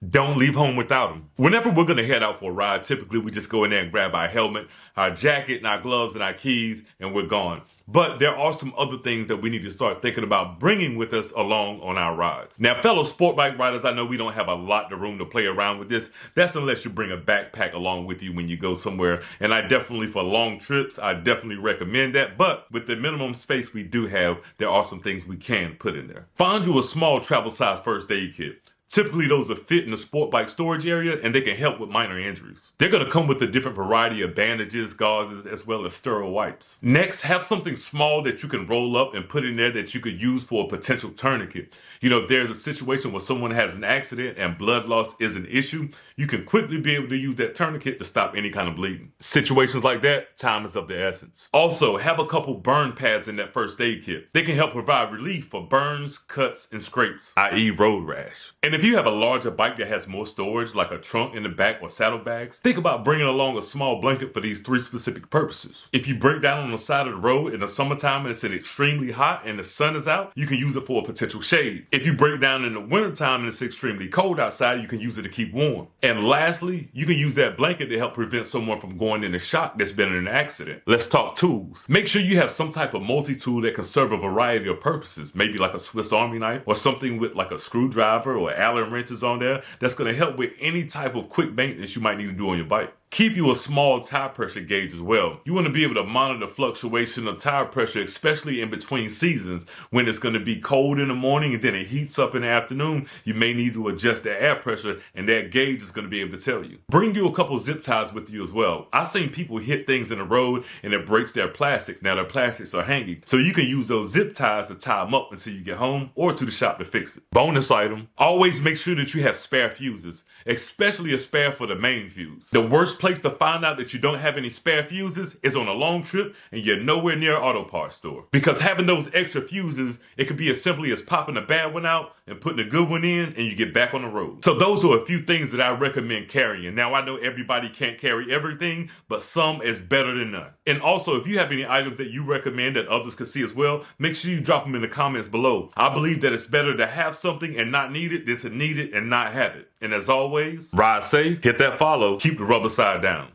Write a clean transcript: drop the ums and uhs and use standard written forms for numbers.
Don't leave home without them. Whenever we're going to head out for a ride, typically we just go in there and grab our helmet, our jacket, and our gloves and our keys, and we're gone. But there are some other things that we need to start thinking about bringing with us along on our rides. Now, fellow sport bike riders, I know we don't have a lot of room to play around with this. That's unless you bring a backpack along with you when you go somewhere. And I definitely, for long trips, I definitely recommend that. But with the minimum space we do have, there are some things we can put in there. Find you a small travel size first aid kit. Typically, those will fit in the sport bike storage area and they can help with minor injuries. They're going to come with a different variety of bandages, gauzes, as well as sterile wipes. Next, have something small that you can roll up and put in there that you could use for a potential tourniquet. You know, if there's a situation where someone has an accident and blood loss is an issue, you can quickly be able to use that tourniquet to stop any kind of bleeding. Situations like that, time is of the essence. Also, have a couple burn pads in that first aid kit. They can help provide relief for burns, cuts, and scrapes, i.e. road rash. And if you have a larger bike that has more storage, like a trunk in the back or saddlebags, think about bringing along a small blanket for these 3 specific purposes. If you break down on the side of the road in the summertime and it's extremely hot and the sun is out, you can use it for a potential shade. If you break down in the wintertime and it's extremely cold outside, you can use it to keep warm. And lastly, you can use that blanket to help prevent someone from going into shock that's been in an accident. Let's talk tools. Make sure you have some type of multi-tool that can serve a variety of purposes, maybe like a Swiss Army knife or something with like a screwdriver or Allen wrenches on there that's going to help with any type of quick maintenance you might need to do on your bike. Keep you a small tire pressure gauge as well. You want to be able to monitor the fluctuation of tire pressure, especially in between seasons when it's going to be cold in the morning and then it heats up in the afternoon. You may need to adjust the air pressure and that gauge is going to be able to tell you. Bring you a couple zip ties with you as well. I've seen people hit things in the road and it breaks their plastics. Now their plastics are hanging, so you can use those zip ties to tie them up until you get home or to the shop to fix it. Bonus item, always make sure that you have spare fuses, especially a spare for the main fuse. The worst place to find out that you don't have any spare fuses is on a long trip and you're nowhere near an auto parts store. Because having those extra fuses, it could be as simply as popping a bad one out and putting a good one in and you get back on the road. So those are a few things that I recommend carrying. Now I know everybody can't carry everything, but some is better than none. And also, if you have any items that you recommend that others can see as well, make sure you drop them in the comments below. I believe that it's better to have something and not need it than to need it and not have it. And as always, ride safe, hit that follow, keep the rubber side down.